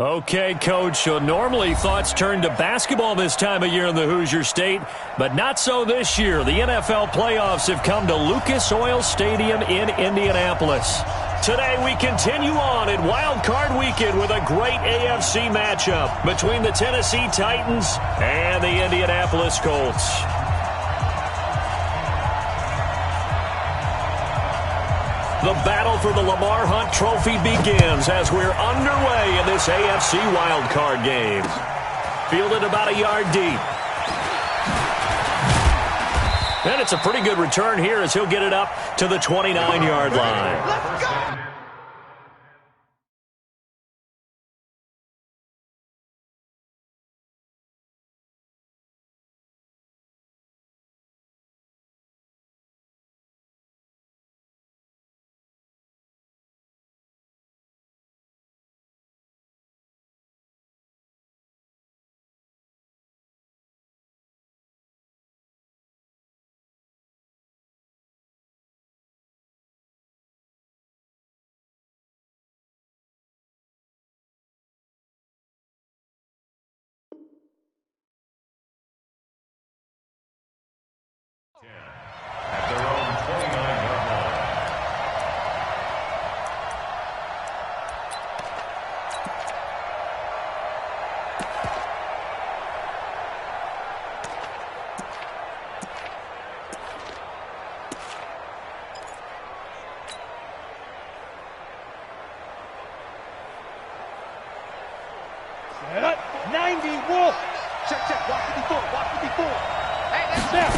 Okay, Coach, so normally thoughts turn to basketball this time of year in the Hoosier State, but not so this year. The NFL playoffs have come to Lucas Oil Stadium in Indianapolis. Today we continue on in Wild Card Weekend with a great AFC matchup between the Tennessee Titans and the Indianapolis Colts. The battle for the Lamar Hunt Trophy begins as we're underway in this AFC wildcard game. Fielded about a yard deep. And it's a pretty good return here as he'll get it up to the 29-yard line. Let's go! At their own 29-yard line. Set up, 90, Wolf. Check, watch it before. Hey, snap.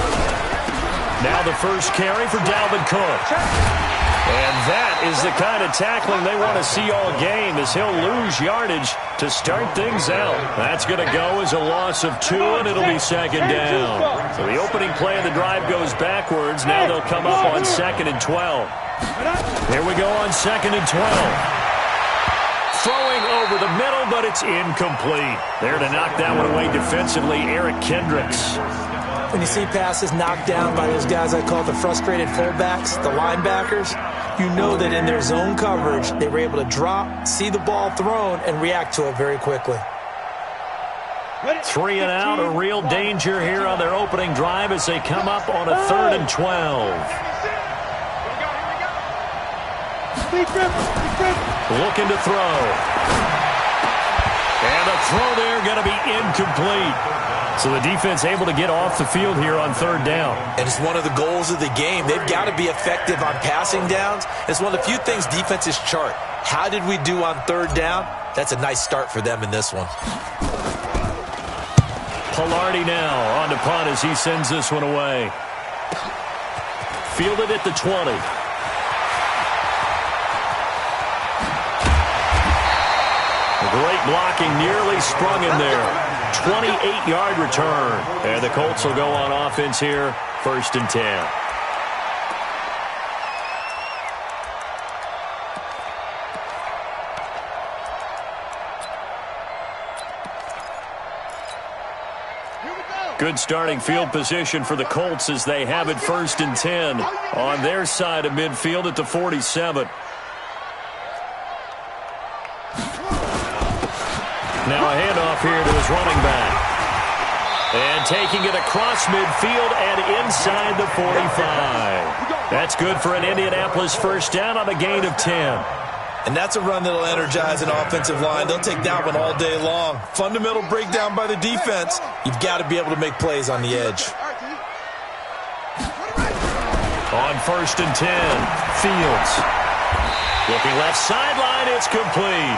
Now the first carry for Dalvin Cook. And that is the kind of tackling they want to see all game as he'll lose yardage to start things out. That's going to go as a loss of 2, and it'll be second down. So the opening play of the drive goes backwards. Now they'll come up on 2nd and 12. Here we go on 2nd and 12. Throwing over the middle, but it's incomplete. There to knock that one away defensively, Eric Kendricks. When you see passes knocked down by those guys I call the frustrated fullbacks, the linebackers, you know that in their zone coverage, they were able to drop, see the ball thrown, and react to it very quickly. 3 and out, a real danger here on their opening drive as they come up on a 3rd and 12. Looking to throw. And a throw there going to be incomplete. So the defense able to get off the field here on 3rd down. And it's one of the goals of the game. They've got to be effective on passing downs. It's one of the few things defenses chart. How did we do on 3rd down? That's a nice start for them in this one. Pilardi now on to punt as he sends this one away. Fielded at the 20. Great blocking, nearly sprung him there. 28-yard return. And the Colts will go on offense here, 1st and 10. Good starting field position for the Colts as they have it 1st and 10 on their side of midfield at the 47. Now a handoff here to his running back. And taking it across midfield and inside the 45. That's good for an Indianapolis 1st down on a gain of 10. And that's a run that'll energize an offensive line. They'll take that one all day long. Fundamental breakdown by the defense. You've got to be able to make plays on the edge. On 1st and 10, Fields. Looking left sideline, it's complete.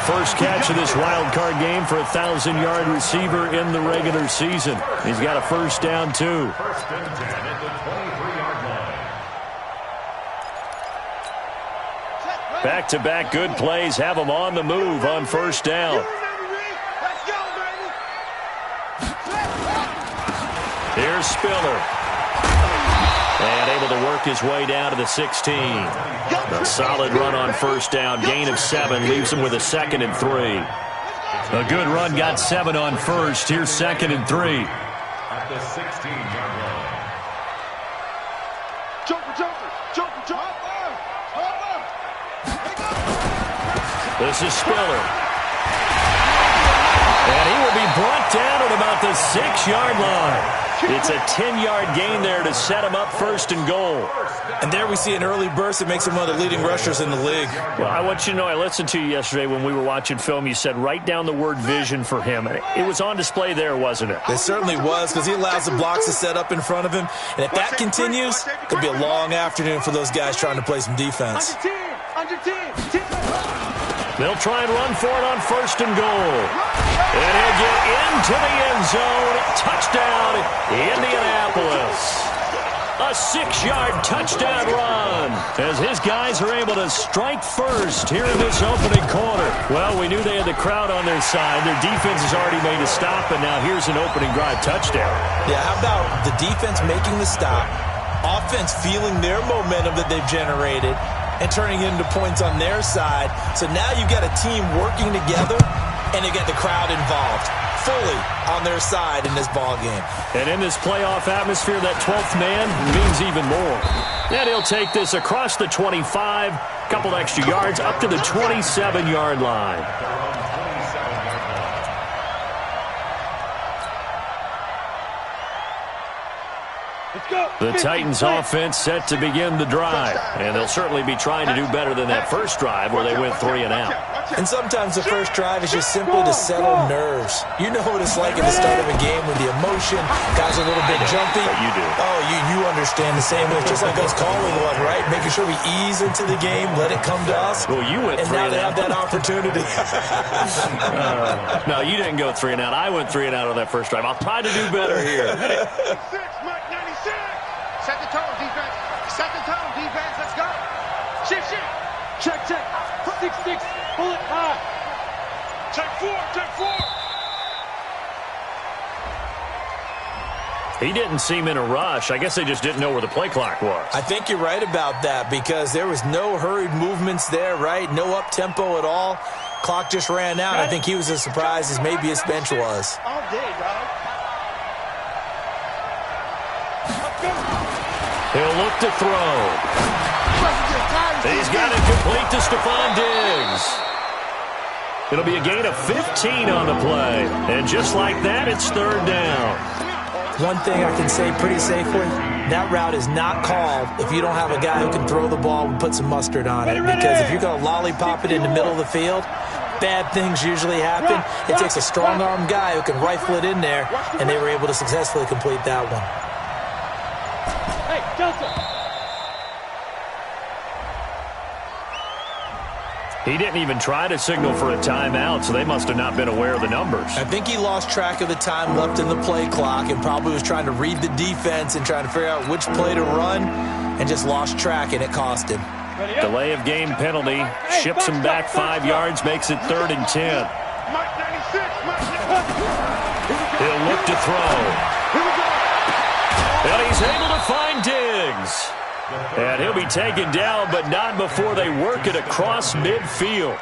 First catch of this wild card game for a 1,000-yard receiver in the regular season. He's got a 1st down, too. 1st and 10 at the 23-yard line. Back-to-back good plays have them on the move on 1st down. Here's Spiller. And able to work his way down to the 16. A solid run on 1st down. Gain of 7 leaves him with a 2nd and 3. A good run got 7 on 1st. Here's 2nd and 3. At the 16-yard line. This is Spiller. And he will be brought down at about the 6-yard line. It's a 10-yard gain there to set him up first and goal. And there we see an early burst that makes him one of the leading rushers in the league. Well, I want you to know, I listened to you yesterday when we were watching film. You said write down the word vision for him. It was on display there, wasn't it? It certainly was, because he allows the blocks to set up in front of him. And if that continues, it could be a long afternoon for those guys trying to play some defense. They'll try and run for it on first and goal. And he'll get into the end zone. Touchdown, Indianapolis. A 6-yard touchdown run as his guys are able to strike first here in this opening quarter. Well, we knew they had the crowd on their side. Their defense has already made a stop, and now here's an opening drive touchdown. Yeah, how about the defense making the stop, offense feeling their momentum that they've generated, and turning it into points on their side. So now you've got a team working together, and they get the crowd involved fully on their side in this ball game. And in this playoff atmosphere, that 12th man means even more. And he'll take this across the 25, couple extra yards, up to the 27-yard line. The Titans offense set to begin the drive, and they'll certainly be trying to do better than that first drive where they went 3 and out. And sometimes the first drive is just simply to settle nerves. You know what it's like at the start of a game with the emotion, guys are a little bit jumpy. You do. Oh, you understand the same way. It's just like us calling one, right? Making sure we ease into the game, let it come to us. Well, you went 3 and out. And now they have that opportunity. No, you didn't go 3 and out. I went 3 and out on that first drive. I'll try to do better here. Set the tone, defense. Set the tone, defense. Let's go. Shift. Check. 6-6. Pull it high. Check 4. He didn't seem in a rush. I guess they just didn't know where the play clock was. I think you're right about that, because there was no hurried movements there, right? No up-tempo at all. Clock just ran out. I think he was as surprised as maybe his bench was. All day, dog. He'll look to throw. He's got it complete to Stephon Diggs. It'll be a gain of 15 on the play. And just like that, it's third down. One thing I can say pretty safely, that route is not called if you don't have a guy who can throw the ball and put some mustard on it. Because if you're going to lollipop it in the middle of the field, bad things usually happen. It takes a strong-armed guy who can rifle it in there, and they were able to successfully complete that one. He didn't even try to signal for a timeout, so they must have not been aware of the numbers. I think he lost track of the time left in the play clock and probably was trying to read the defense and trying to figure out which play to run, and just lost track, and it cost him. Delay of game penalty ships him back 5 yards, makes it 3rd and 10. He'll look to throw. And he's able to find Diggs. And he'll be taken down, but not before they work it across midfield.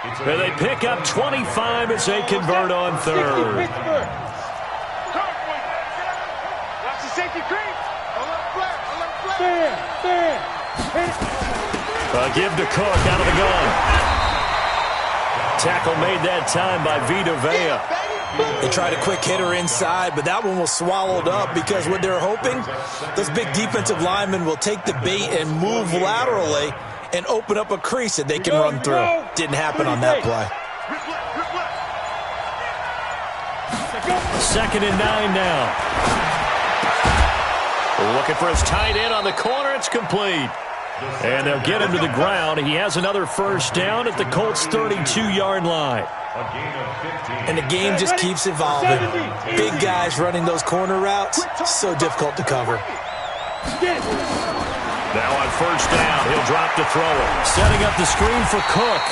And they pick up 25 as they convert on third. A give to Cook out of the gun. Tackle made that time by Vita Vea. They tried a quick hitter inside, but that one was swallowed up because what they're hoping, those big defensive linemen will take the bait and move laterally and open up a crease that they can run through. Didn't happen on that play. 2nd and 9 now. Looking for his tight end on the corner. It's complete. And they'll get him to the ground. He has another first down at the Colts' 32-yard line. And the game just keeps evolving. Big guys running those corner routes, so difficult to cover. Now on first down, he'll drop to throw it. Setting up the screen for Cook.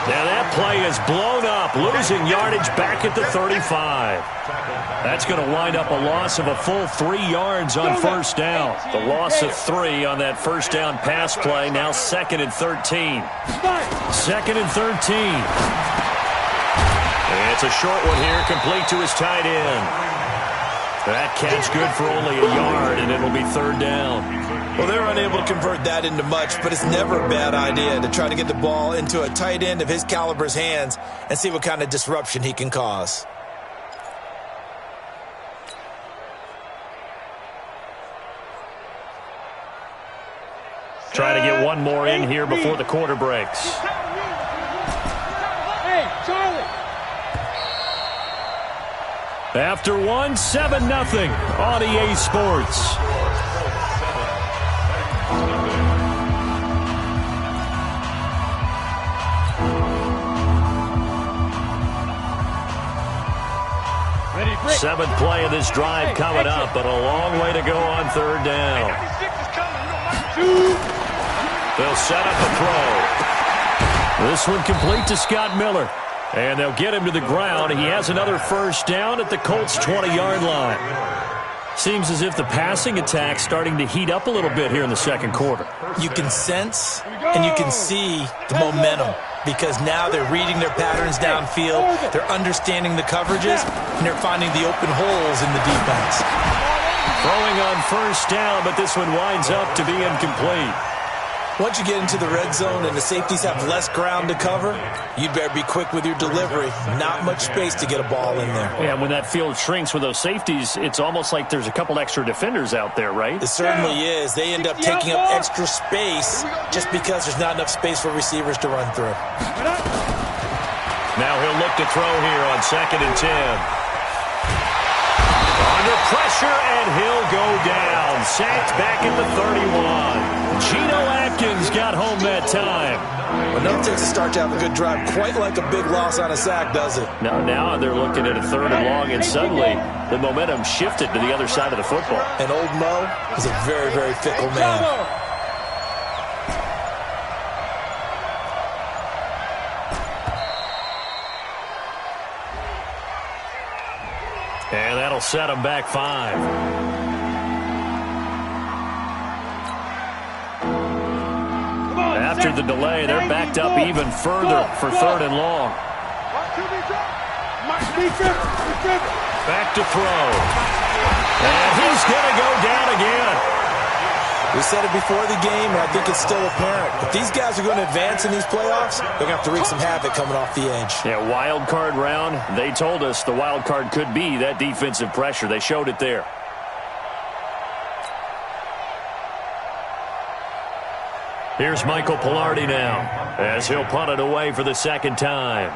Now that play is blown up, losing yardage back at the 35. That's going to wind up a loss of a full 3 yards on first down. The loss of 3 on that first down pass play, now 2nd and 13. 2nd and 13. And it's a short one here, complete to his tight end. That catch good for only a yard, and it'll be third down. Well, they're unable to convert that into much, but it's never a bad idea to try to get the ball into a tight end of his caliber's hands and see what kind of disruption he can cause. Try to get one more in here before the quarter breaks. Hey, Charlie. After one, 7-0 on EA Sports. Seventh play of this drive coming up, but a long way to go on third down. They'll set up a throw. This one complete to Scott Miller. And they'll get him to the ground. He has another first down at the Colts' 20-yard line. Seems as if the passing attack's starting to heat up a little bit here in the second quarter. You can sense and you can see the momentum because now they're reading their patterns downfield, they're understanding the coverages, and they're finding the open holes in the defense. Throwing on first down, but this one winds up to be incomplete. Once you get into the red zone and the safeties have less ground to cover, you'd better be quick with your delivery. Not much space to get a ball in there. Yeah, when that field shrinks with those safeties, it's almost like there's a couple extra defenders out there, right? It certainly is. They end up taking up extra space just because there's not enough space for receivers to run through. Now he'll look to throw here on 2nd and 10. Under pressure, and he'll go down. Sacked back at the 31. Geno Atkins got home that time. Well, no, it takes a start to have a good drive. Quite like a big loss on a sack, does it? Now they're looking at a 3rd and long, and suddenly the momentum shifted to the other side of the football. And old Mo is a very, very fickle man. And that'll set him back 5. After the delay, they're backed up even further for 3rd and long. Back to throw. And he's going to go down again. We said it before the game, and I think it's still apparent. If these guys are going to advance in these playoffs, they're going to have to wreak some havoc coming off the edge. Yeah, wild card round. They told us the wild card could be that defensive pressure. They showed it there. Here's Michael Pilardi now as he'll punt it away for the 2nd time.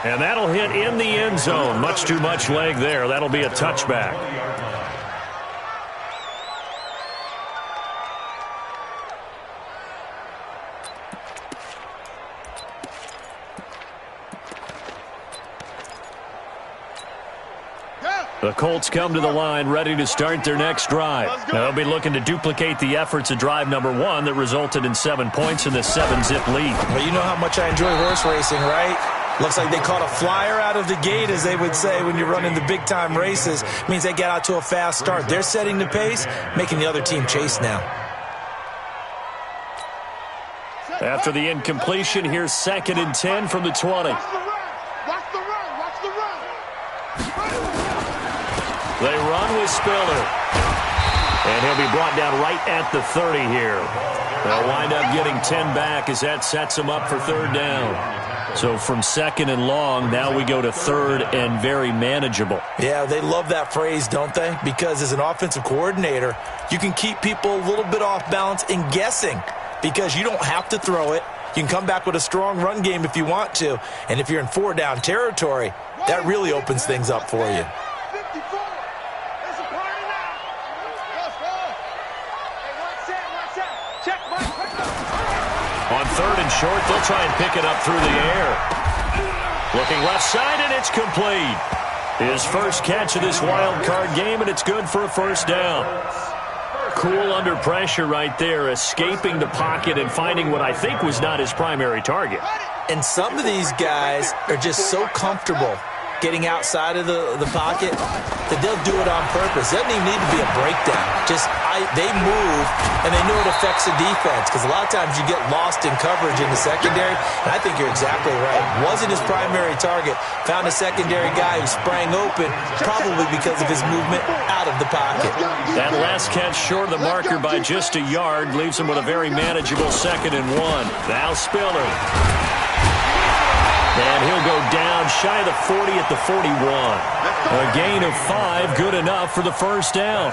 And that'll hit in the end zone. Much too much leg there. That'll be a touchback. The Colts come to the line ready to start their next drive. Now they'll be looking to duplicate the efforts of drive number 1 that resulted in 7 points in the 7-zip lead. Well, you know how much I enjoy horse racing, right? Looks like they caught a flyer out of the gate, as they would say when you're running the big-time races. It means they get out to a fast start. They're setting the pace, making the other team chase now. After the incompletion, here's 2nd and 10 from the 20. They run with Spiller. And he'll be brought down right at the 30 here. They'll wind up getting 10 back as that sets them up for 3rd down. So from 2nd and long, now we go to 3rd and very manageable. Yeah, they love that phrase, don't they? Because as an offensive coordinator, you can keep people a little bit off balance and guessing because you don't have to throw it. You can come back with a strong run game if you want to. And if you're in 4-down territory, that really opens things up for you. On 3rd and short, they'll try and pick it up through the air. Looking left side, and it's complete. His first catch of this wild card game, and it's good for a first down. Cool under pressure right there, escaping the pocket and finding what I think was not his primary target. And some of these guys are just so comfortable getting outside of the pocket, that they'll do it on purpose. It doesn't even need to be a breakdown. They move, and they know it affects the defense, because a lot of times you get lost in coverage in the secondary, and I think you're exactly right. Wasn't his primary target. Found a secondary guy who sprang open, probably because of his movement out of the pocket. That last catch short of the marker by just a yard leaves him with a very manageable 2nd and 1. Now Spiller. And he'll go down shy of the 40 at the 41. A gain of 5, good enough for the first down.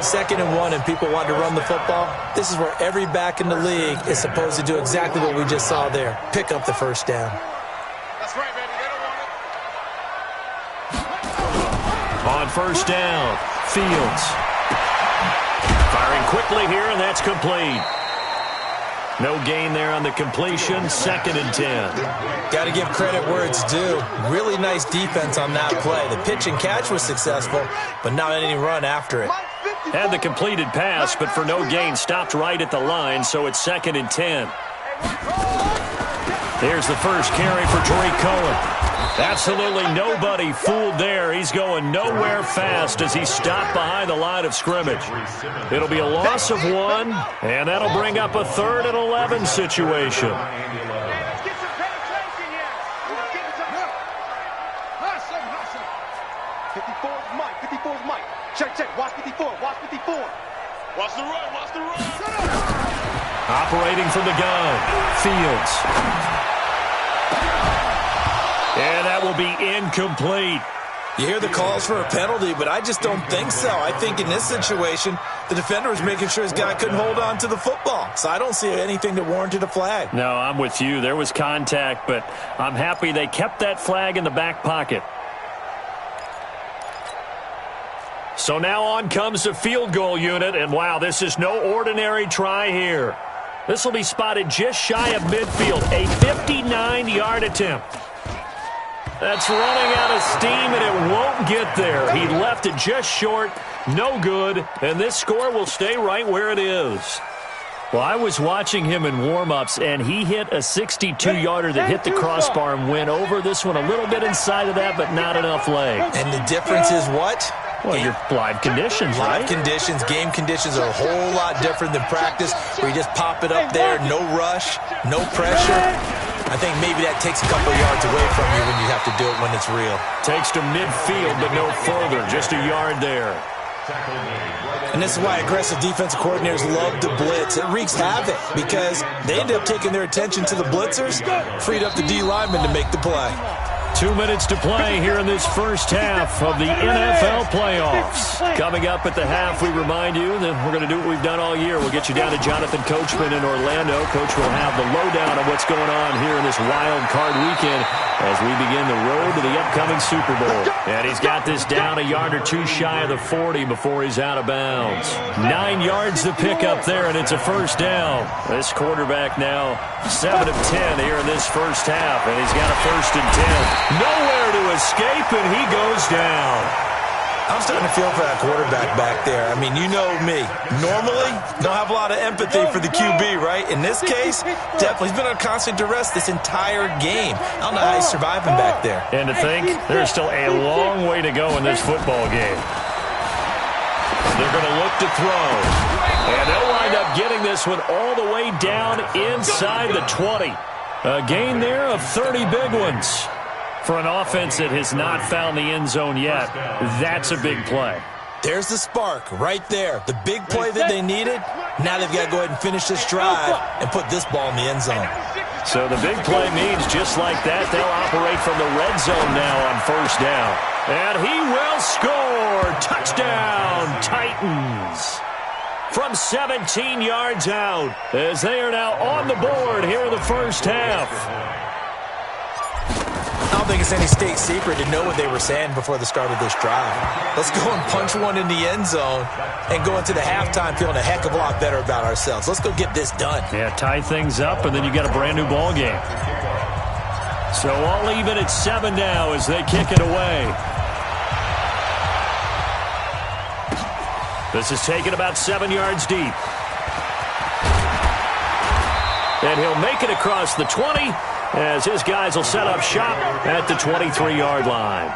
2nd and 1, and people want to run the football. This is where every back in the league is supposed to do exactly what we just saw there. Pick up the first down. That's right, baby. They don't want it. On first down, Fields. Firing quickly here, and that's complete. No gain there on the completion, 2nd and 10. Got to give credit where it's due. Really nice defense on that play. The pitch and catch was successful, but not any run after it. Had the completed pass, but for no gain, stopped right at the line, so it's 2nd and 10. Here's the first carry for Tariq Cohen. Absolutely nobody fooled there. He's going nowhere fast as he stopped behind the line of scrimmage. It'll be a loss of 1, and that'll bring up a 3rd and 11 situation. Let's get some penetration here. Let's get some. Hustle. 54 is Mike. 54 is Mike. Check. Watch 54. Watch 54. Watch the run. Operating from the gun, Fields. And that will be incomplete. You hear the calls for a penalty, but I just don't think so. I think in this situation, the defender was making sure his guy couldn't hold on to the football. So I don't see anything that warranted a flag. No, I'm with you. There was contact, but I'm happy they kept that flag in the back pocket. So now on comes the field goal unit, and wow, this is no ordinary try here. This will be spotted just shy of midfield, a 59-yard attempt. That's running out of steam, and it won't get there. He left it just short, no good, and this score will stay right where it is. Well, I was watching him in warm-ups, and he hit a 62-yarder that hit the crossbar and went over. This one a little bit inside of that, but not enough leg. And the difference is what? Well, your live conditions, right? Live conditions, game conditions are a whole lot different than practice, where you just pop it up there, no rush, no pressure. I think maybe that takes a couple of yards away from you when you have to do it when it's real. Takes to midfield, but no further, just a yard there. And this is why aggressive defensive coordinators love to blitz. It wreaks havoc because they end up taking their attention to the blitzers, freed up the D lineman to make the play. 2 minutes to play here in this first half of the NFL playoffs. Coming up at the half, we remind you that we're going to do what we've done all year. We'll get you down to Jonathan Coachman in Orlando. Coach will have the lowdown of what's going on here in this wild card weekend as we begin the road to the upcoming Super Bowl. And he's got this down a yard or two shy of the 40 before he's out of bounds. 9 yards to pick up there, and it's a first down. This quarterback now 7 of 10 here in this first half, and he's got a 1st and 10. Nowhere to escape, and he goes down. I'm starting to feel for that quarterback back there. I mean, you know me. Normally, don't have a lot of empathy for the QB, right? In this case, definitely. He's been on constant duress this entire game. I don't know how he's surviving back there. And to think, there's still a long way to go in this football game. They're going to look to throw. And they'll wind up getting this one all the way down inside the 20. A gain there of 30 big ones. For an offense that has not found the end zone yet, that's a big play. There's the spark right there. The big play that they needed. Now they've got to go ahead and finish this drive and put this ball in the end zone. So the big play means just like that, they'll operate from the red zone now on first down. And he will score. Touchdown, Titans. From 17 yards out as they are now on the board here in the first half. I don't think it's any state secret to know what they were saying before the start of this drive. Let's go and punch one in the end zone and go into the halftime feeling a heck of a lot better about ourselves. Let's go get this done. Yeah, tie things up, and then you got a brand-new ball game. So all even at 7 now as they kick it away. This is taken about 7 yards deep. And he'll make it across the 20 as his guys will set up shop at the 23-yard line.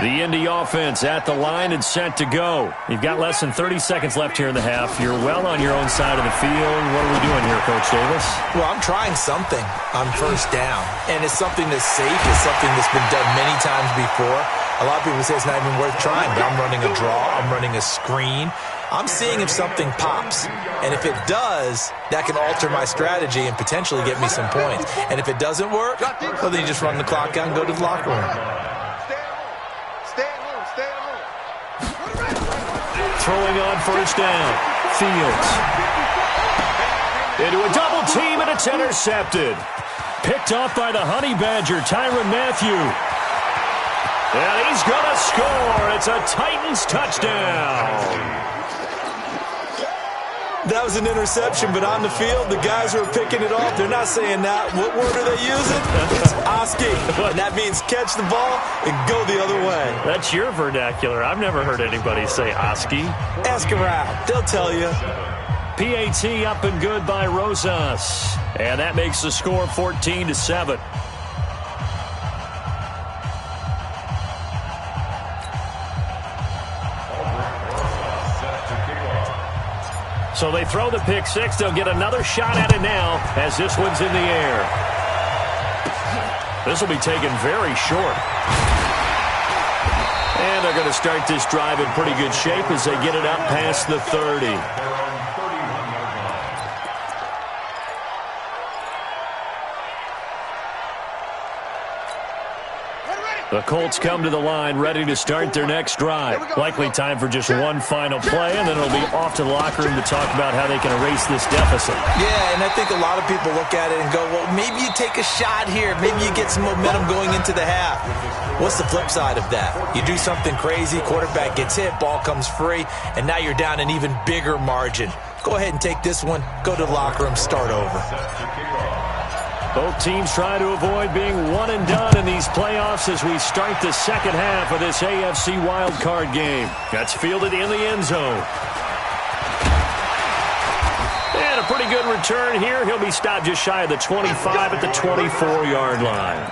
The Indy offense at the line and set to go. You've got less than 30 seconds left here in the half. You're well on your own side of the field. What are we doing here, Coach Davis? Well, I'm trying something on first down, and it's something that's safe. It's something that's been done many times before. A lot of people say it's not even worth trying, but I'm running a draw. I'm running a screen. I'm seeing if something pops, and if it does, that can alter my strategy and potentially get me some points. And if it doesn't work, well, then you just run the clock out and go to the locker room. Throwing on first down. Fields. Into a double team, and it's intercepted. Picked off by the Honey Badger, Tyrann Mathieu. And he's going to score. It's a Titans touchdown. That was an interception, but on the field, the guys who are picking it off, they're not saying that. What word are they using? It's Oski. And that means catch the ball and go the other way. That's your vernacular. I've never heard anybody say Oski. Ask around. They'll tell you. PAT up and good by Rosas. And that makes the score 14-7. So they throw the pick six. They'll get another shot at it now as this one's in the air. This will be taken very short. And they're going to start this drive in pretty good shape as they get it up past the 30. The Colts come to the line ready to start their next drive. Likely time for just one final play, and then it'll be off to the locker room to talk about how they can erase this deficit. Yeah, and I think a lot of people look at it and go, well, maybe you take a shot here. Maybe you get some momentum going into the half. What's the flip side of that? You do something crazy, quarterback gets hit, ball comes free, and now you're down an even bigger margin. Go ahead and take this one, go to the locker room, start over. Both teams try to avoid being one and done in these playoffs as we start the second half of this AFC wildcard game. That's fielded in the end zone. And a pretty good return here. He'll be stopped just shy of the 25 at the 24-yard line.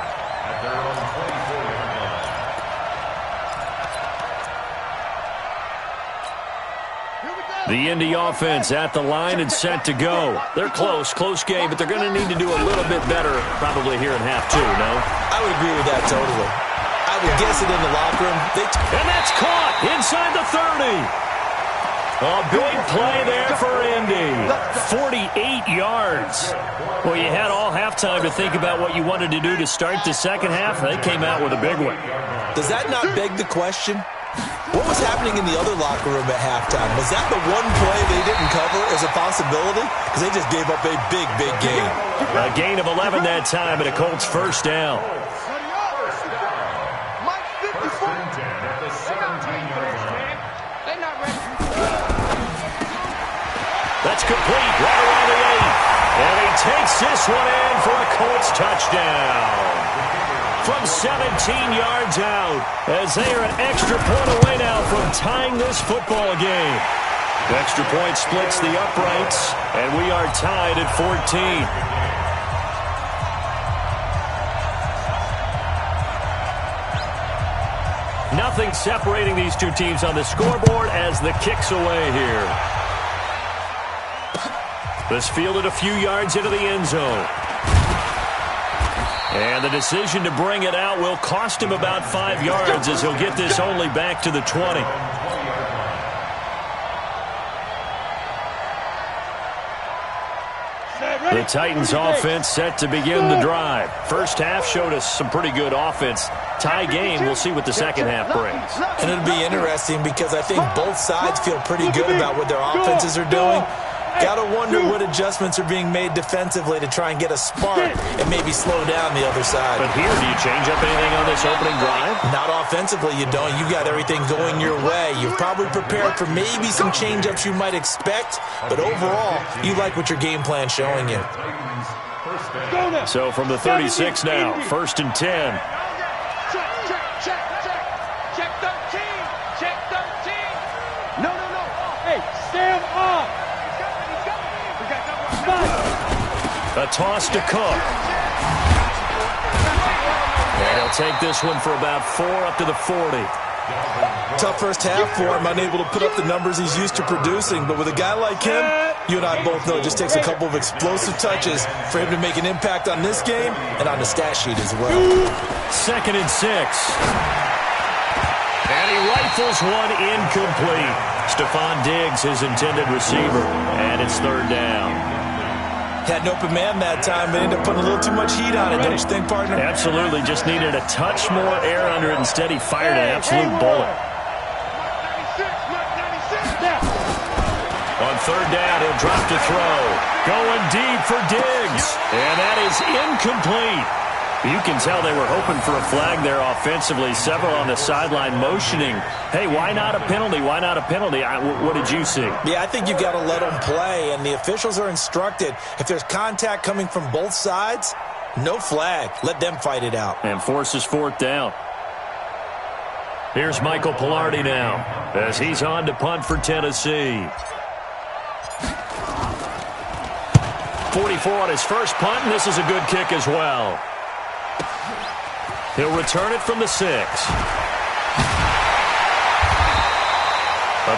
The Indy offense at the line and set to go. They're close game, but they're going to need to do a little bit better probably here in half two, no? I would agree with that totally. I would guess it in the locker room. And that's caught inside the 30. A big play there for Indy. 48 yards. Well, you had all halftime to think about what you wanted to do to start the second half. They came out with a big one. Does that not beg the question? What was happening in the other locker room at halftime? Was that the one play they didn't cover as a possibility? Because they just gave up a big gain. A gain of 11 that time and a Colts first down. That's complete right around the 8. And he takes this one in for a Colts touchdown. From 17 yards out, as they are an extra point away now from tying this football game. The extra point splits the uprights, and we are tied at 14. Nothing separating these two teams on the scoreboard as the kick's away here. This fielded a few yards into the end zone. And the decision to bring it out will cost him about 5 yards as he'll get this only back to the 20. The Titans offense set to begin the drive. First half showed us some pretty good offense. Tie game, we'll see what the second half brings. And it'll be interesting because I think both sides feel pretty good about what their offenses are doing. Got to wonder what adjustments are being made defensively to try and get a spark and maybe slow down the other side. But here, do you change up anything on this opening drive? Not offensively, you don't. You got everything going your way. You've probably prepared for maybe some change-ups you might expect, but overall, you like what your game plan's showing you. So from the 36 now, 1st and 10. Check 13. Check 13. A toss to Cook. And he'll take this one for about 4 up to the 40. Tough first half for him, unable to put up the numbers he's used to producing. But with a guy like him, you and I both know it just takes a couple of explosive touches for him to make an impact on this game and on the stat sheet as well. 2nd and 6. And he rifles one incomplete. Stephon Diggs, his intended receiver. And it's 3rd down. Had an open man that time, but ended up putting a little too much heat on it, don't you think, partner? Absolutely. Just needed a touch more air under it. Instead, he fired an absolute bullet. On 3rd down, he'll drop to throw. Going deep for Diggs. And that is incomplete. You can tell they were hoping for a flag there offensively. Several on the sideline motioning, hey, why not a penalty? Why not a penalty? What did you see? Yeah, I think you've got to let them play, and the officials are instructed. If there's contact coming from both sides, no flag. Let them fight it out. And forces 4th down. Here's Michael Pilardi now as he's on to punt for Tennessee. 44 on his first punt, and this is a good kick as well. He'll return it from the 6. A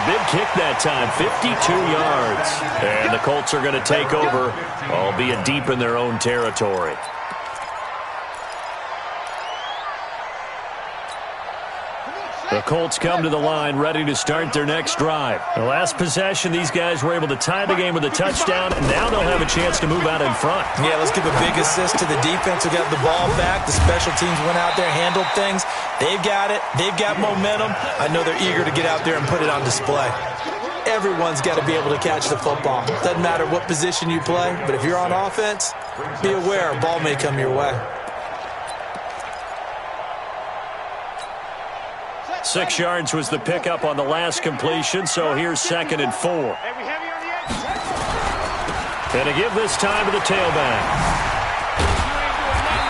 big kick that time, 52 yards. And the Colts are going to take over, albeit deep in their own territory. The Colts come to the line, ready to start their next drive. The last possession, these guys were able to tie the game with a touchdown, and now they'll have a chance to move out in front. Yeah, let's give a big assist to the defense who got the ball back. The special teams went out there, handled things. They've got it. They've got momentum. I know they're eager to get out there and put it on display. Everyone's got to be able to catch the football. Doesn't matter what position you play, but if you're on offense, be aware a ball may come your way. 6 yards was the pickup on the last completion, so here's 2nd and 4. And to give this time to the tailback.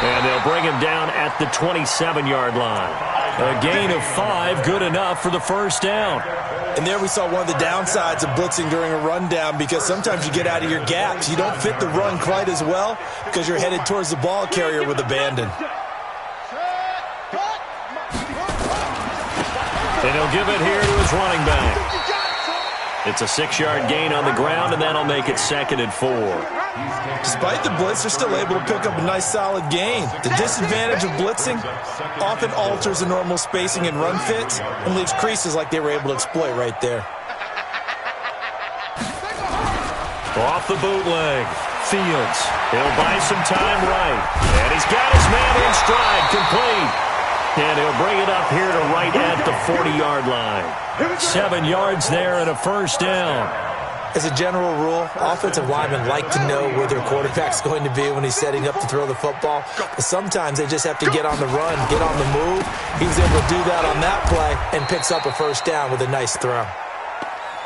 And they'll bring him down at the 27-yard line. A gain of 5, good enough for the 1st down. And there we saw one of the downsides of blitzing during a rundown, because sometimes you get out of your gaps. You don't fit the run quite as well because you're headed towards the ball carrier with abandon. And he'll give it here to his running back. It's a 6-yard gain on the ground, and that'll make it 2nd and 4. Despite the blitz, they're still able to pick up a nice solid gain. The disadvantage of blitzing often alters the normal spacing and run fits and leaves creases like they were able to exploit right there. Off the bootleg. Fields. He'll buy some time right. And he's got his man in stride, complete. And he'll bring it up here to right at the 40-yard line. 7 yards there and a 1st down. As a general rule, offensive linemen like to know where their quarterback's going to be when he's setting up to throw the football. But sometimes they just have to get on the run, get on the move. He was able to do that on that play and picks up a 1st down with a nice throw.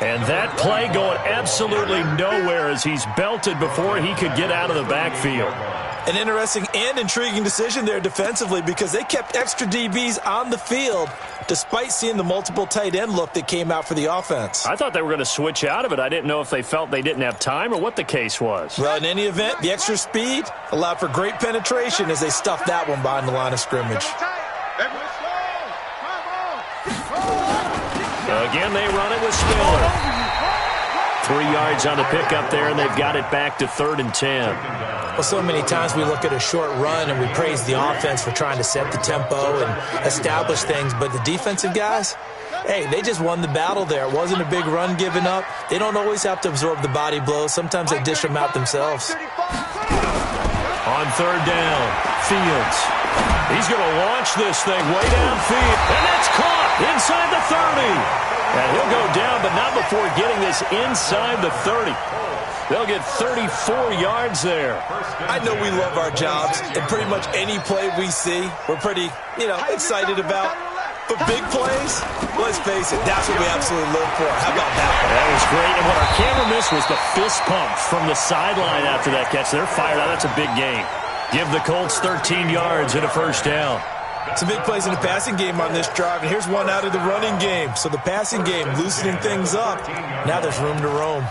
And that play going absolutely nowhere as he's belted before he could get out of the backfield. An interesting and intriguing decision there defensively, because they kept extra DBs on the field despite seeing the multiple tight end look that came out for the offense. I thought they were going to switch out of it. I didn't know if they felt they didn't have time or what the case was. Well, in any event, the extra speed allowed for great penetration as they stuffed that one behind the line of scrimmage. Again, they run it with Spiller. 3 yards on the pickup there, and they've got it back to 3rd and 10. Well, so many times we look at a short run and we praise the offense for trying to set the tempo and establish things, but the defensive guys, hey, they just won the battle there. It wasn't a big run given up. They don't always have to absorb the body blows. Sometimes they dish them out themselves. On 3rd down, Fields. He's going to launch this thing way downfield, and that's caught inside the 30. And he'll go down, but not before getting this inside the 30. They'll get 34 yards there. I know we love our jobs, and pretty much any play we see, we're pretty, excited about. But big plays, let's face it, that's what we absolutely live for. How about that? That was great. And what our camera missed was the fist pump from the sideline after that catch. They're fired out. That's a big gain. Give the Colts 13 yards and a 1st down. Some big plays in the passing game on this drive, and here's one out of the running game. So the passing game loosening things up. Now there's room to roam.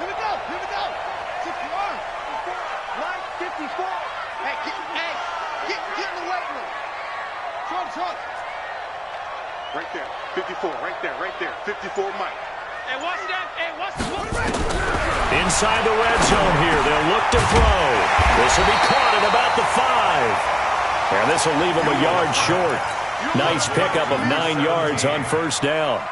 Here we go. 54. Line 54. Hey, get in the weight room. Trump. Right there. 54. Right there. 54, Mike. Hey, watch that. Hey, watch the Inside the red zone here. They'll look to throw. This will be caught at about the 5. And this will leave them a yard short. Nice pickup of 9 yards on first down.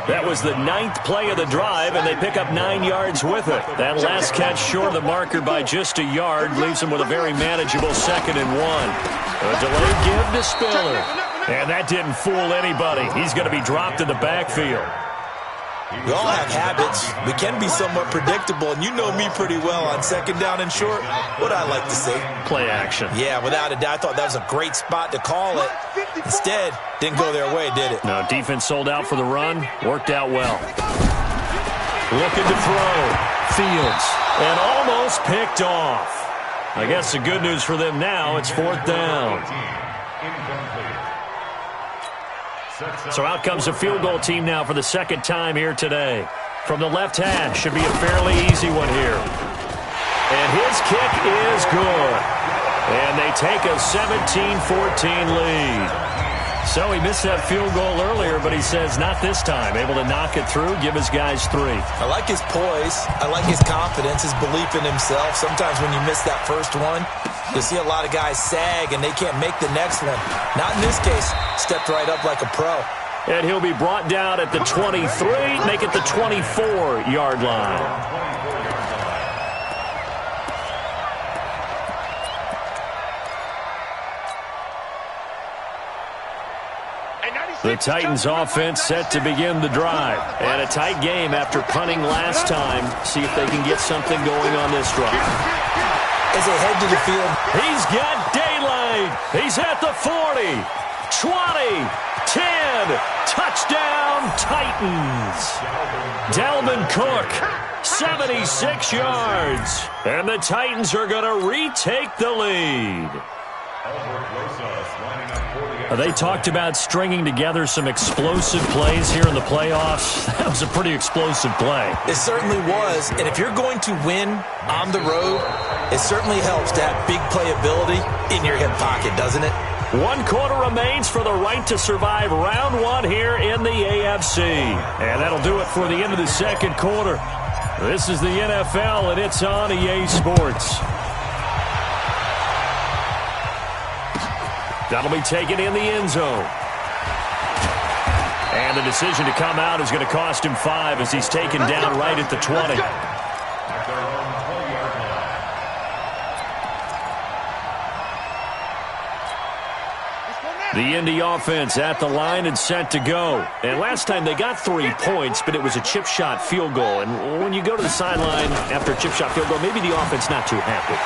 That was the 9th play of the drive, and they pick up 9 yards with it. That last catch short of the marker by just a yard leaves them with a very manageable 2nd and 1. A delayed give to Spiller. And that didn't fool anybody. He's going to be dropped in the backfield. We all have habits. We can be somewhat predictable, and you know me pretty well on 2nd down and short. What I like to say? Play action. Yeah, without a doubt. I thought that was a great spot to call it. Instead, didn't go their way, did it? No, defense sold out for the run. Worked out well. Looking to throw. Fields. And almost picked off. I guess the good news for them now, it's 4th down. So out comes a field goal team now for the 2nd time here today. From the left hash, should be a fairly easy one here. And his kick is good. And they take a 17-14 lead. So he missed that field goal earlier, but he says not this time. Able to knock it through, give his guys 3. I like his poise. I like his confidence, his belief in himself. Sometimes when you miss that first one, you see a lot of guys sag and they can't make the next one. Not in this case. Stepped right up like a pro. And he'll be brought down at the 23, make it the 24-yard line. The Titans offense set to begin the drive. And a tight game after punting last time. See if they can get something going on this drive. As they head to the field. He's got daylight. He's at the 40, 20, 10. Touchdown, Titans. Dalvin Cook, 76 yards. And the Titans are going to retake the lead. They talked about stringing together some explosive plays here in the playoffs. That was a pretty explosive play. It certainly was. And if you're going to win on the road, it certainly helps to have big playability in your hip pocket, doesn't it? 1 quarter remains for the right to survive round 1 here in the AFC. And that'll do it for the end of the 2nd quarter. This is the NFL, and it's on EA Sports. That'll be taken in the end zone. And the decision to come out is going to cost him 5 as he's taken down right at the 20. The Indy offense at the line and set to go. And last time they got 3 points, but it was a chip shot field goal. And when you go to the sideline after a chip shot field goal, maybe the offense not too happy.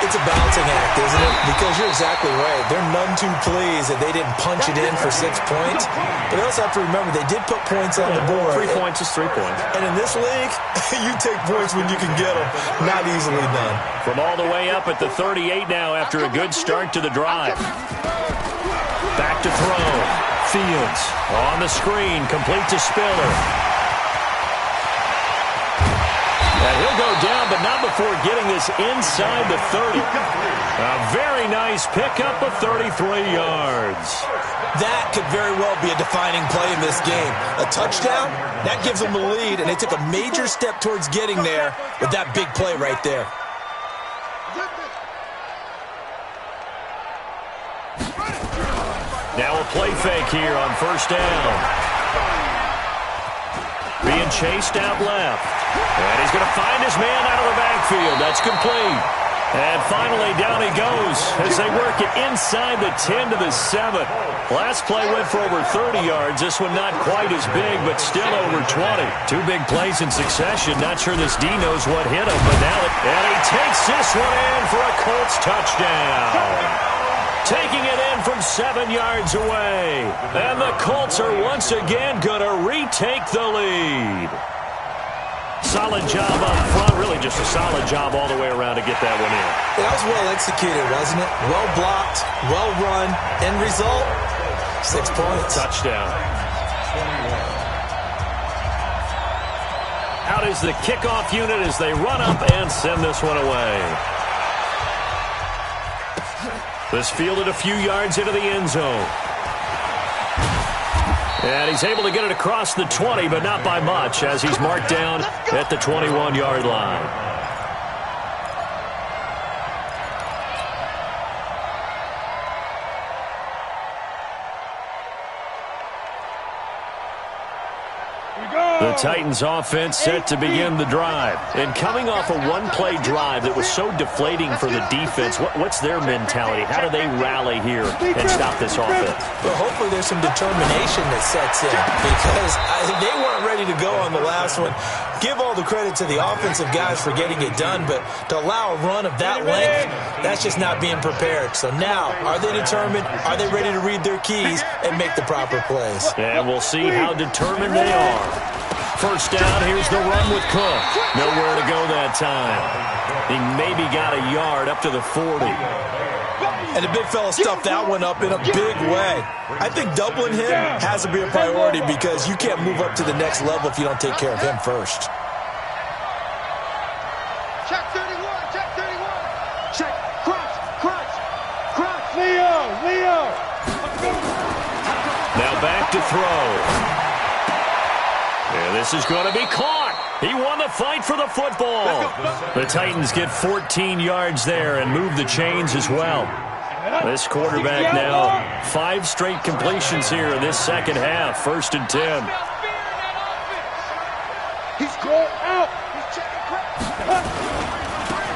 It's a balancing act, isn't it? Because you're exactly right. They're none too pleased that they didn't punch it in for 6 points. But they also have to remember they did put points on the board. 3 points is 3 points. And in this league, you take points when you can get them. Not easily done. From all the way up at the 38 now after a good start to the drive. Back to throw. Fields on the screen, complete to Spiller. And he'll go down, but not before getting this inside the 30. A very nice pickup of 33 yards. That could very well be a defining play in this game. A touchdown, that gives them the lead, and they took a major step towards getting there with that big play right there. Now a play fake here on first down. Being chased out left. And he's going to find his man out of the backfield. That's complete. And finally, down he goes as they work it inside the 10 to the 7. Last play went for over 30 yards. This one not quite as big, but still over 20. 2 big plays in succession. Not sure this D knows what hit him, but now and he takes this one in for a Colts touchdown. Taking it in from 7 yards away. And the Colts are once again going to retake the lead. Solid job up front. Really just a solid job all the way around to get that one in. That was well executed, wasn't it? Well blocked, well run. End result, 6 points. Touchdown. Out is the kickoff unit as they run up and send this one away. This fielded a few yards into the end zone. And he's able to get it across the 20, but not by much, as he's marked down at the 21-yard line. The Titans offense set to begin the drive. And coming off a one-play drive that was so deflating for the defense, what's their mentality? How do they rally here and stop this offense? Well, hopefully there's some determination that sets in, because they weren't ready to go on the last one. Give all the credit to the offensive guys for getting it done, but to allow a run of that length, that's just not being prepared. So now, are they determined? Are they ready to read their keys and make the proper plays? And we'll see how determined they are. First down, here's the run with Cook. Nowhere to go that time. He maybe got a yard up to the 40. And the big fella stuffed that one up in a big way. I think doubling him has to be a priority, because you can't move up to the next level if you don't take care of him first. Check 31, check 31. Check, crunch, crunch, crunch. Leo. Now back to throw. And this is going to be caught. He won the fight for the football. The Titans get 14 yards there and move the chains as well. This quarterback now 5 straight completions here in this second half. 1st and 10. He's going out.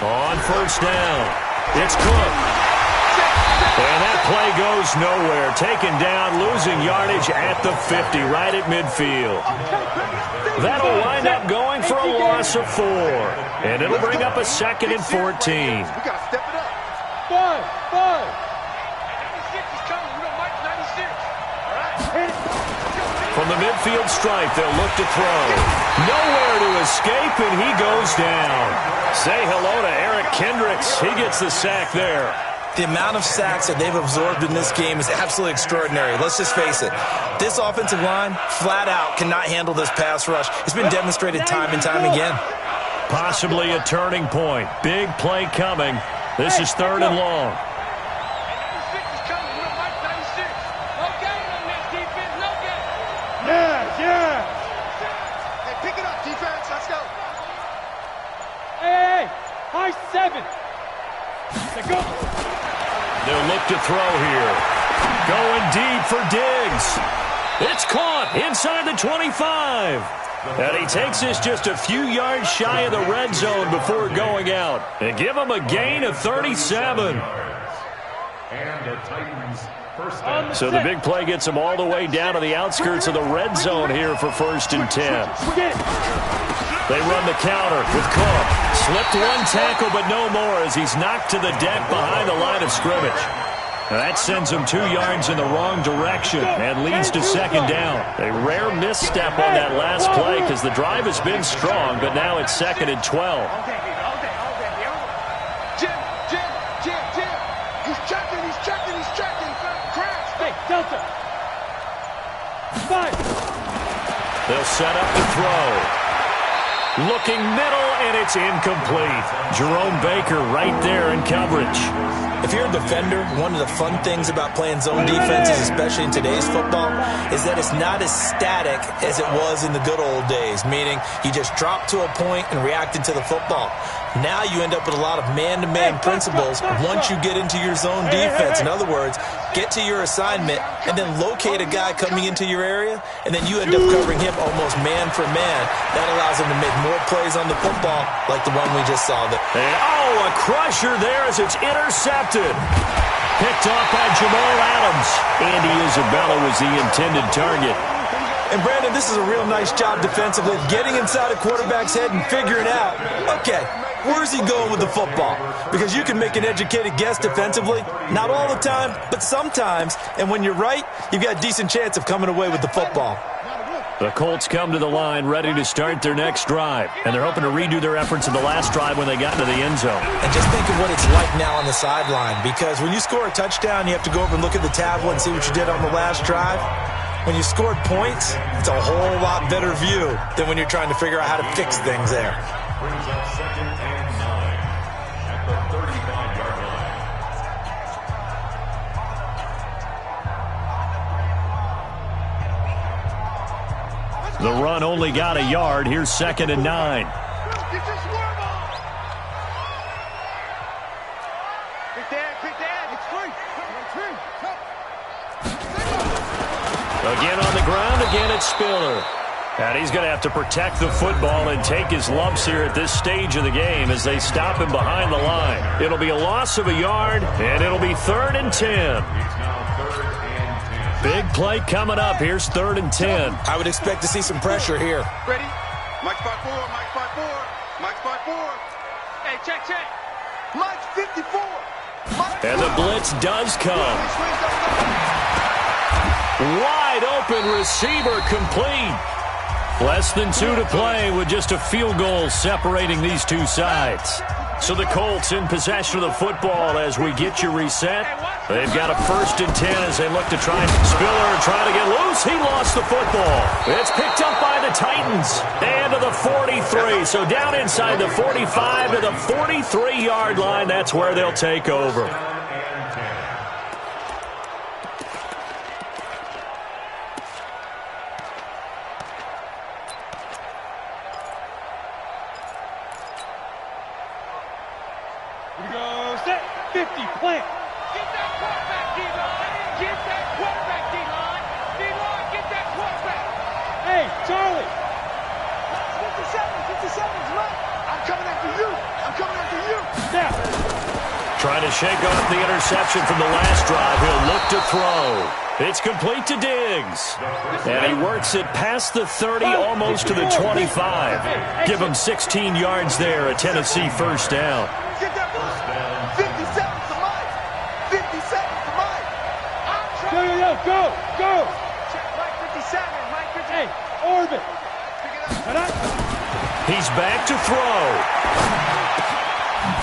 On first down, it's Cook. And that play goes nowhere. Taken down, losing yardage at the 50, right at midfield. That'll wind up going for a loss of 4. And it'll bring up a 2nd and 14. We got to step it up. 5. 96 is coming. We don't like 96. All right. From the midfield stripe, they'll look to throw. Nowhere to escape, and he goes down. Say hello to Eric Kendricks. He gets the sack there. The amount of sacks that they've absorbed in this game is absolutely extraordinary. Let's just face it. This offensive line, flat out, cannot handle this pass rush. It's been demonstrated time and time again. Possibly a turning point. Big play coming. This is 3rd and long. 96 is coming. We don't like 96. No game on this defense. No game. Yeah. Hey, pick it up, defense. Let's go. Hey. High 7. Let's go. They'll look to throw here. Going deep for Diggs. It's caught inside the 25. And he takes this just a few yards shy of the red zone before going out. And give him a gain of 37. And the Titans first down. So the big play gets him all the way down to the outskirts of the red zone here for 1st and 10. They run the counter with Cook. Slipped one tackle, but no more, as he's knocked to the deck behind the line of scrimmage. Now that sends him 2 yards in the wrong direction and leads to 2nd down. A rare misstep on that last play, because the drive has been strong, but now it's 2nd and 12. Jim. He's checking. Crash. Hey, Delta. 5. They'll set up the throw. Looking middle, and it's incomplete. Jerome Baker right there in coverage. If you're a defender, one of the fun things about playing zone defenses, especially in today's football, is that it's not as static as it was in the good old days, meaning you just drop to a point and react into the football. Now you end up with a lot of man-to-man principles once you get into your zone defense. In other words, get to your assignment and then locate a guy coming into your area, and then you end up covering him almost man for man. That allows him to make more plays on the football, like the one we just saw. And, a crusher there as it's intercepted. Picked off by Jamal Adams. Andy Isabella was the intended target. And, Brandon, this is a real nice job defensively, getting inside a quarterback's head and figuring out, okay, where's he going with the football? Because you can make an educated guess defensively. Not all the time, but sometimes. And when you're right, you've got a decent chance of coming away with the football. The Colts come to the line ready to start their next drive. And they're hoping to redo their efforts in the last drive when they got into the end zone. And just think of what it's like now on the sideline. Because when you score a touchdown, you have to go over and look at the tablet and see what you did on the last drive. When you scored points, it's a whole lot better view than when you're trying to figure out how to fix things there. Brings up 2nd and 9 at the 35-yard line. The run only got a yard. Here's 2nd and 9. Again on the ground, again it's Spiller. And he's going to have to protect the football and take his lumps here at this stage of the game as they stop him behind the line. It'll be a loss of a yard, and it'll be 3rd and 10. Big play coming up. Here's 3rd and 10. I would expect to see some pressure here. Ready? Mike's 5-4, Mike's 5-4, Mike's 5-4. Hey, check. Mike's 54. And the blitz does come. Wide open receiver complete. Less than 2 to play with just a field goal separating these two sides. So the Colts in possession of the football as we get you reset. They've got a 1st and 10 as they look to try. Spiller trying to get loose. He lost the football. It's picked up by the Titans. And to the 43. So down inside the 45 to the 43-yard line. That's where they'll take over. Trying to shake off the interception from the last drive. He'll look to throw. It's complete to Diggs. And he works it past the 30, almost to the 25. Give him 16 yards there, a Tennessee 1st down. Get that ball. 50 seconds to Mike. 50 seconds to Mike. Go. Check Mike 57. Mike 58. Hey, orbit. He's back to throw.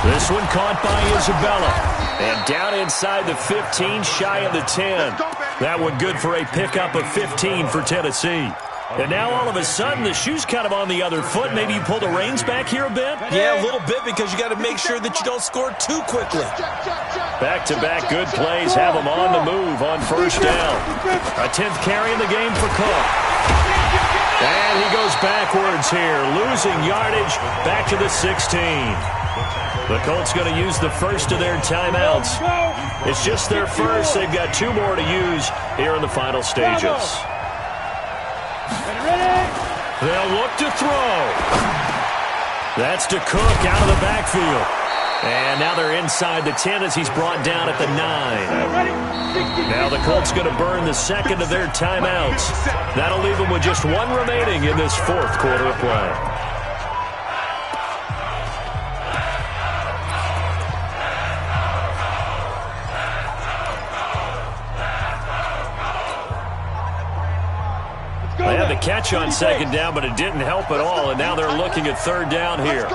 This one caught by Isabella. And down inside the 15, shy of the 10. That one good for a pickup of 15 for Tennessee. And now all of a sudden the shoe's kind of on the other foot. Maybe you pull the reins back here a bit? Yeah, a little bit because you got to make sure that you don't score too quickly. Back-to-back good plays have them on the move on 1st down. A 10th carry in the game for Cook. And he goes backwards here, losing yardage back to the 16. The Colts going to use the 1st of their timeouts. It's just their 1st. They've got 2 more to use here in the final stages. They'll look to throw. That's to Cook out of the backfield. And now they're inside the 10 as he's brought down at the 9. Now the Colts going to burn the 2nd of their timeouts. That'll leave them with just 1 remaining in this 4th quarter of play. They had the catch on 2nd down, but it didn't help at all, and now they're looking at 3rd down here.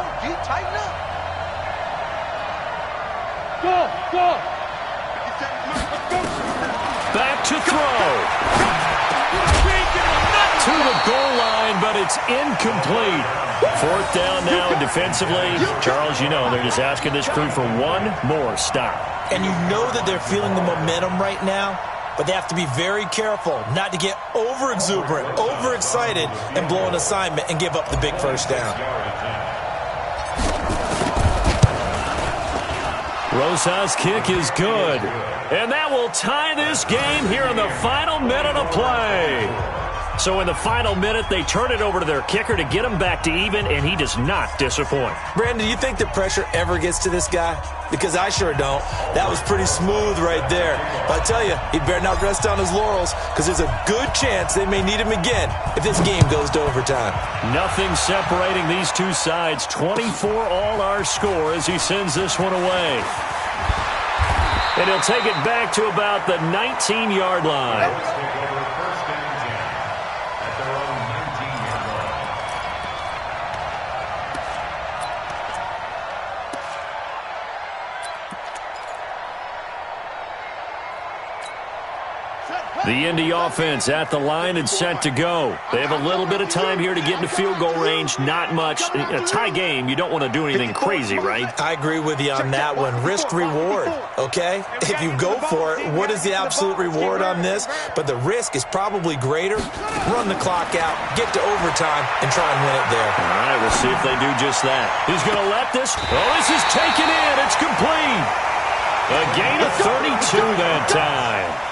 Go. Back to throw. To the goal line, but it's incomplete. 4th down now defensively. Charles, you know, they're just asking this crew for 1 more stop. And you know that they're feeling the momentum right now, but they have to be very careful not to get over-exuberant, over-excited, and blow an assignment and give up the big 1st down. Rosa's kick is good. And that will tie this game here in the final minute of play. So in the final minute, they turn it over to their kicker to get him back to even, and he does not disappoint. Brandon, do you think the pressure ever gets to this guy? Because I sure don't. That was pretty smooth right there. But I tell you, he better not rest on his laurels because there's a good chance they may need him again if this game goes to overtime. Nothing separating these two sides. 24 all our score as he sends this one away. And he'll take it back to about the 19-yard line. The Indy offense at the line and set to go. They have a little bit of time here to get into field goal range. Not much. In a tie game, you don't want to do anything crazy, right? I agree with you on that one. Risk reward, okay? If you go for it, what is the absolute reward on this? But the risk is probably greater. Run the clock out, get to overtime, and try and win it there. All right, we'll see if they do just that. He's going to let this. Oh, this is taken in. It's complete. A gain of 32 that time.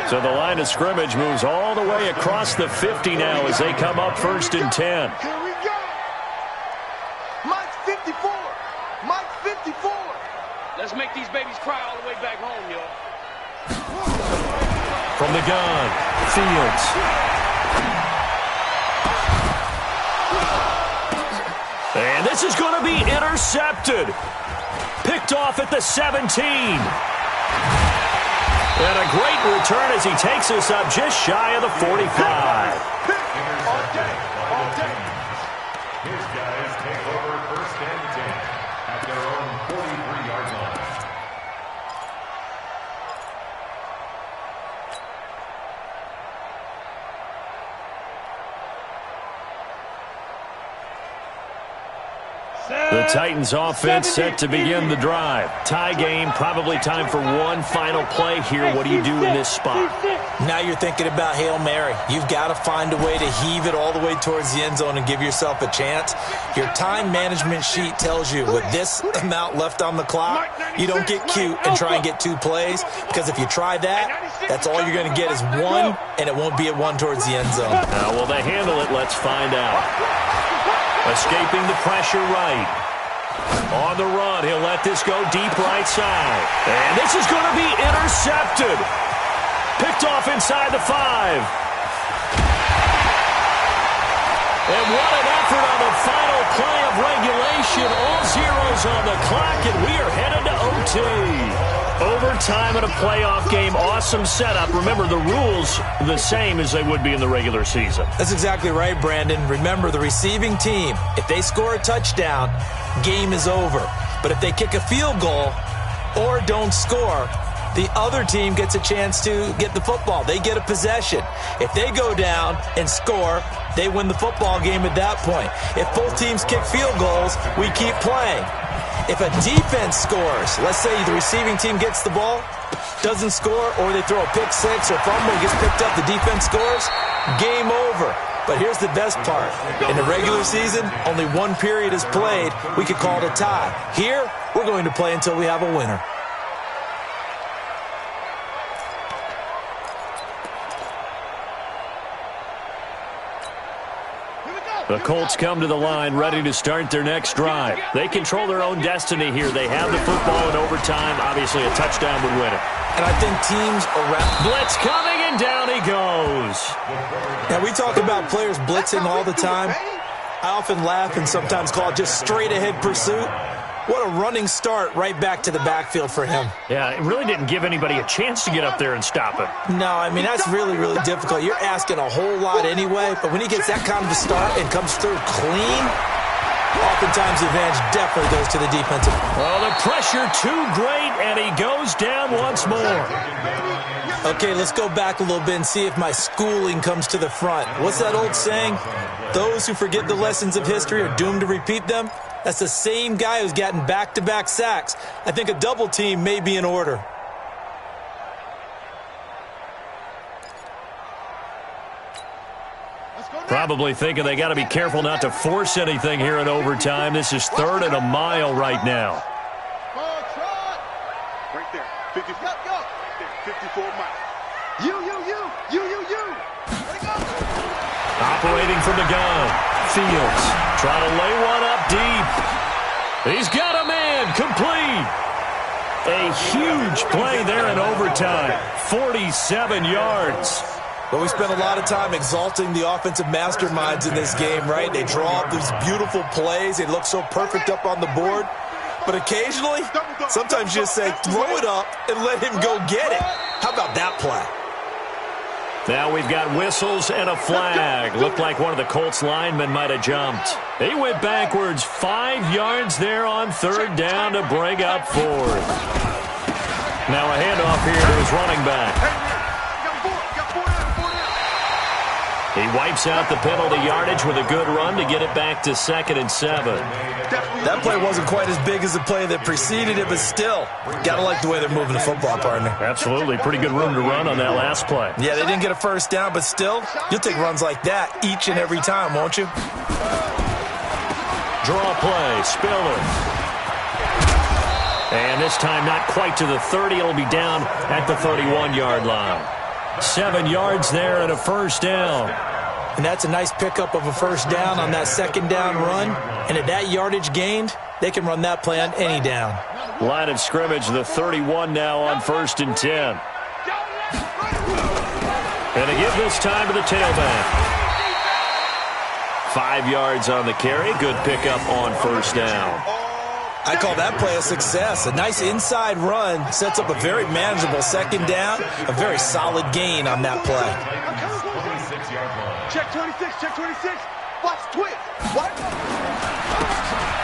So the line of scrimmage moves all the way across the 50 now as they come up 1st and 10. Here we go. Mike's 54. Mike's 54. Let's make these babies cry all the way back home, y'all. From the gun, Fields. And this is going to be intercepted. Picked off at the 17. And a great return as he takes us up just shy of the 45. All day. All day. His guys take over 1st and 10 at their own 43-yard line. The Titans offense set to begin the drive. Tie game, probably time for one final play here. What do you do in this spot? Now you're thinking about Hail Mary. You've got to find a way to heave it all the way towards the end zone and give yourself a chance. Your time management sheet tells you with this amount left on the clock, you don't get cute and try and get 2 plays, because if you try that, that's all you're going to get is 1, and it won't be a 1 towards the end zone. How will they handle it? Let's find out. Escaping the pressure right. On the run, he'll let this go deep right side. And this is going to be intercepted. Picked off inside the 5. And what an effort on the final play of regulation. All zeros on the clock, and we are headed to OT. Overtime in a playoff game, awesome setup. Remember, the rules the same as they would be in the regular season. That's exactly right, Brandon. Remember, the receiving team, if they score a touchdown, game is over. But if they kick a field goal or don't score, the other team gets a chance to get the football. They get a possession. If they go down and score, they win the football game at that point. If both teams kick field goals, we keep playing. If a defense scores, let's say the receiving team gets the ball, doesn't score, or they throw a pick 6 or fumble, gets picked up, the defense scores, game over. But here's the best part. In the regular season, only 1 period is played. We could call it a tie. Here, we're going to play until we have a winner. The Colts come to the line ready to start their next drive. They control their own destiny here. They have the football in overtime. Obviously, a touchdown would win it. And I think teams around... Blitz coming, and down he goes. Now, we talk about players blitzing all the time. I often laugh and sometimes call it just straight-ahead pursuit. What a running start right back to the backfield for him. Yeah, it really didn't give anybody a chance to get up there and stop him. No, I mean, that's really, really difficult. You're asking a whole lot anyway, but when he gets that kind of a start and comes through clean, oftentimes the advantage definitely goes to the defensive. Well, the pressure too great, and he goes down once more. Okay, let's go back a little bit and see if my schooling comes to the front. What's that old saying? Those who forget the lessons of history are doomed to repeat them. That's the same guy who's gotten back-to-back sacks. I think a double team may be in order. Probably thinking they got to be careful not to force anything here in overtime. This is 3rd and a mile right now. Right there. 54. Right there. 54 Mike. You. Ready, go. Operating from the gun. Fields trying to lay one up deep. He's got a man. Complete. A huge play there in overtime. 47 yards. Well, we spent a lot of time exalting the offensive masterminds in this game, right? They draw up these beautiful plays. They look so perfect up on the board. But occasionally, sometimes you just say, throw it up and let him go get it. How about that play? Now we've got whistles and a flag. Looked like one of the Colts linemen might have jumped. He went backwards 5 yards there on 3rd down to bring up 4th. Now a handoff here to his running back. He wipes out the penalty yardage with a good run to get it back to 2nd and 7. That play wasn't quite as big as the play that preceded it, but still, got to like the way they're moving the football, partner. Absolutely. Pretty good room to run on that last play. Yeah, they didn't get a first down, but still, you'll take runs like that each and every time, won't you? Draw play, Spiller. And this time not quite to the 30. It'll be down at the 31-yard line. 7 yards there and a first down. And that's a nice pickup of a first down on that second down run. And at that yardage gained, they can run that play on any down. Line of scrimmage, the 31 now on 1st and 10. And they give this time to the tailback. 5 yards on the carry. Good pickup on first down. I call that play a success. A nice inside run sets up a very manageable second down. A very solid gain on that play. Check 26, check 26. Watch twist. What?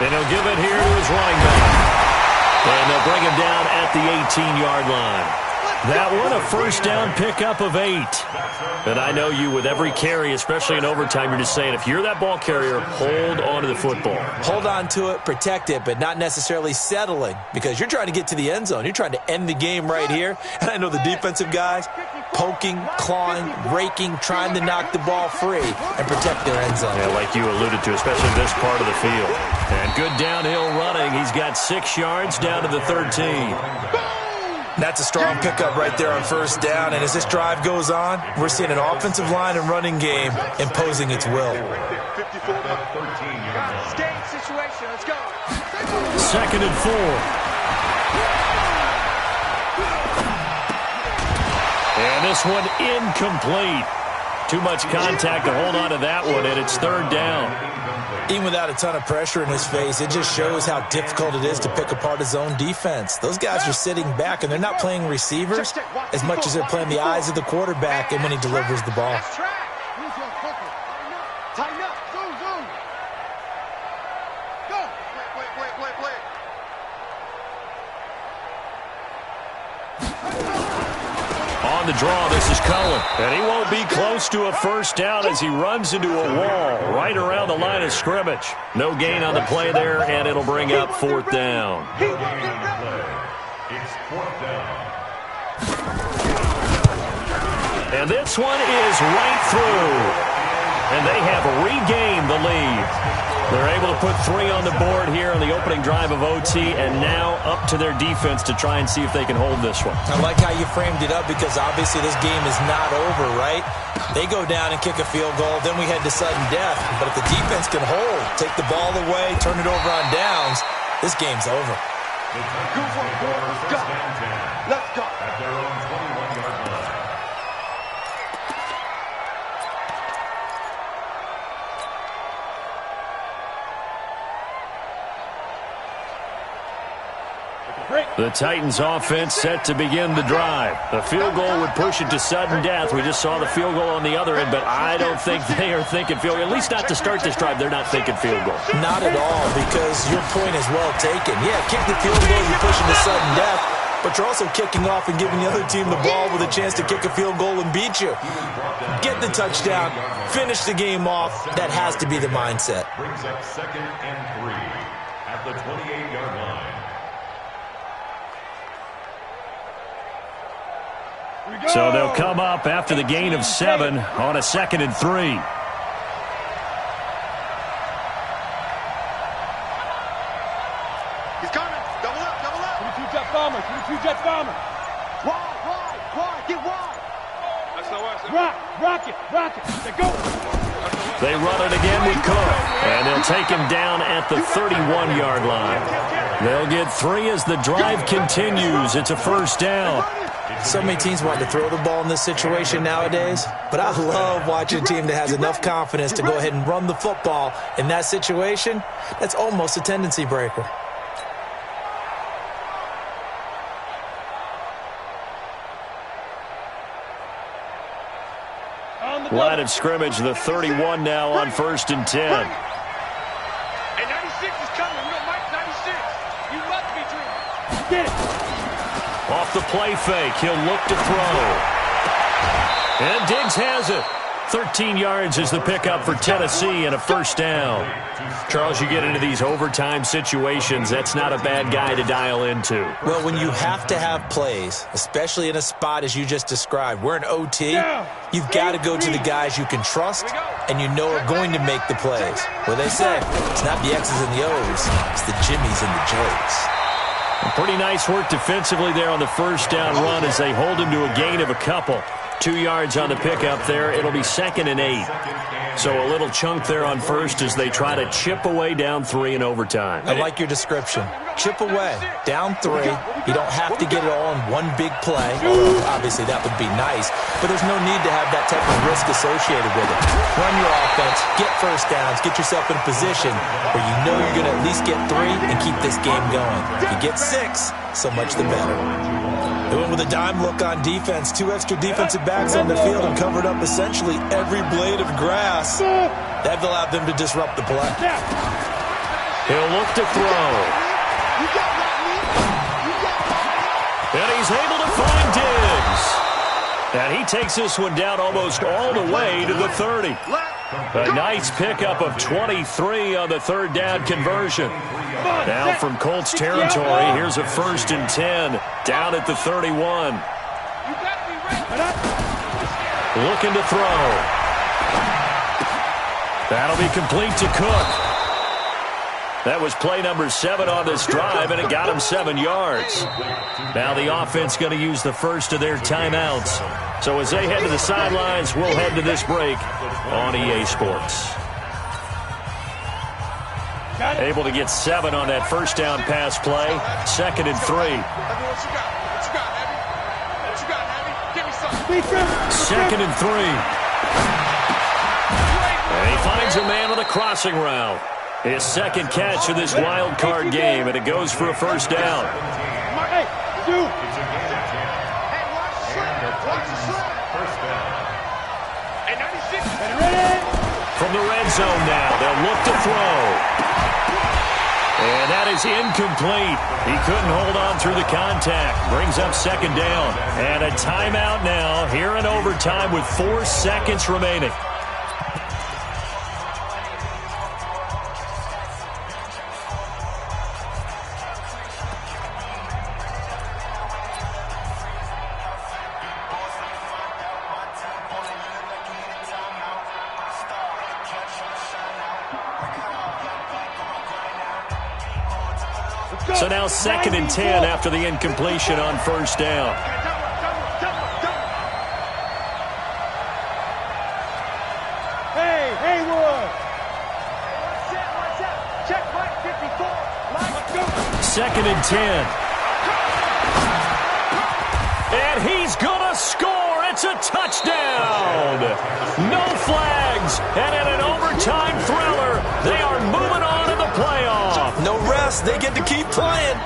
And he'll give it here to his running back. And they'll bring him down at the 18-yard line. That one, a first down pickup of 8. And I know you, with every carry, especially in overtime, you're just saying, if you're that ball carrier, hold on to the football. Hold on to it, protect it, but not necessarily settling, because you're trying to get to the end zone. You're trying to end the game right here. And I know the defensive guys poking, clawing, raking, trying to knock the ball free and protect their end zone. Yeah, like you alluded to, especially this part of the field. And good downhill running. He's got 6 yards down to the 13. That's a strong pickup right there on first down. And as this drive goes on, we're seeing an offensive line and running game imposing its will. 54 to 13. Skate situation. Let's go. 2nd and 4. And this one incomplete. Too much contact to hold on to that one, and it's 3rd down. Even without a ton of pressure in his face, it just shows how difficult it is to pick apart his own defense. Those guys are sitting back, and they're not playing receivers as much as they're playing the eyes of the quarterback and when he delivers the ball. Tighten up. Zoom, zoom. Go. Play. On the draw, this is Cullen. And he won't be close to a first down as he runs into a wall right around the line of scrimmage. No gain on the play there, and it'll bring up 4th down. It's 4th down. And this one is right through. And they have regained the lead. They're able to put 3 on the board here on the opening drive of OT, and now up to their defense to try and see if they can hold this one. I like how you framed it up, because obviously this game is not over, right? They go down and kick a field goal, then we head to sudden death. But if the defense can hold, take the ball away, turn it over on downs, this game's over. Good work, boys. Go. Let's go. At their own 21-yard line. The Titans offense set to begin the drive. The field goal would push it to sudden death. We just saw the field goal on the other end, but I don't think they are thinking field goal. At least not to start this drive. They're not thinking field goal. Not at all, because your point is well taken. Yeah, kick the field goal, you push it to sudden death, but you're also kicking off and giving the other team the ball with a chance to kick a field goal and beat you. Get the touchdown, finish the game off. That has to be the mindset. Brings up 2nd and 3 at the 28-yard line. So they'll come up after the gain of 7 on a 2nd and 3. He's coming. Double up. 22 jet bomber. Wide. Get wide. That's no way. Rock it. They go. They run it again with Cook, and they'll take him down at the 31-yard line. They'll get 3 as the drive continues. It's a first down. So many teams want to throw the ball in this situation nowadays, but I love watching a team that has enough confidence to go ahead and run the football. In that situation, that's almost a tendency breaker. Line of scrimmage, the 31 now on 1st and 10. And 96 is coming. We don't like 96. You must be dreaming. Get it. Off the play fake, he'll look to throw. And Diggs has it. 13 yards is the pickup for Tennessee and a first down. Charles, you get into these overtime situations, that's not a bad guy to dial into. Well, when you have to have plays, especially in a spot as you just described, we're in OT, you've got to go to the guys you can trust and you know are going to make the plays. Well, they say it's not the X's and the O's, it's the Jimmies and the Joes. Pretty nice work defensively there on the first down run as they hold him to a gain of a couple. 2 yards on the pickup there. It'll be 2nd and 8. So a little chunk there on first as they try to chip away down 3 in overtime. I like your description. Chip away. Down 3. You don't have to get it all in one big play, although obviously that would be nice, but there's no need to have that type of risk associated with it. Run your offense, get first downs, get yourself in a position where you know you're going to at least get 3 and keep this game going. If you get 6, so much the better. They went with a dime look on defense. 2 extra defensive backs on the field and covered up essentially every blade of grass. That allowed them to disrupt the play. He'll look to throw. And he's able to find Diggs. And he takes this one down almost all the way to the 30. A nice pickup of 23 on the third down conversion. Now from Colts territory, here's a 1st and 10 down at the 31. Looking to throw. That'll be complete to Cook. That was play number 7 on this drive, and it got him 7 yards. Now the offense going to use the first of their timeouts. So as they head to the sidelines, we'll head to this break on EA Sports. Able to get 7 on that first down pass play. 2nd and 3. 2nd and 3. And he finds a man on the crossing route. His second catch of this wild card game, and it goes for a first down. From the red zone now, they'll look to throw. And that is incomplete. He couldn't hold on through the contact. Brings up 2nd down. And a timeout now here in overtime with 4 seconds remaining. So now 2nd and 10 after the incompletion on first down. Hey, Haywood. Check right 54. 2nd and 10. And he's gonna score. It's a touchdown. No flags. And in an overtime thriller, they are moving on to the playoffs. No rest. They get to keep playing.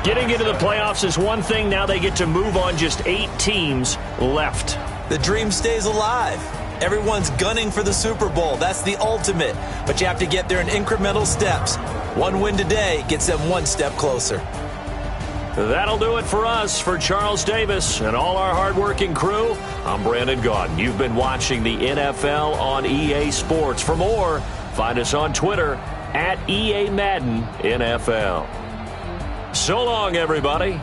Getting into the playoffs is one thing. Now they get to move on. Just 8 teams left. The dream stays alive. Everyone's gunning for the Super Bowl. That's the ultimate. But you have to get there in incremental steps. One win today gets them 1 step closer. That'll do it for us. For Charles Davis and all our hardworking crew, I'm Brandon Gaudin. You've been watching the NFL on EA Sports. For more, find us on Twitter @EA Madden NFL. So long, everybody.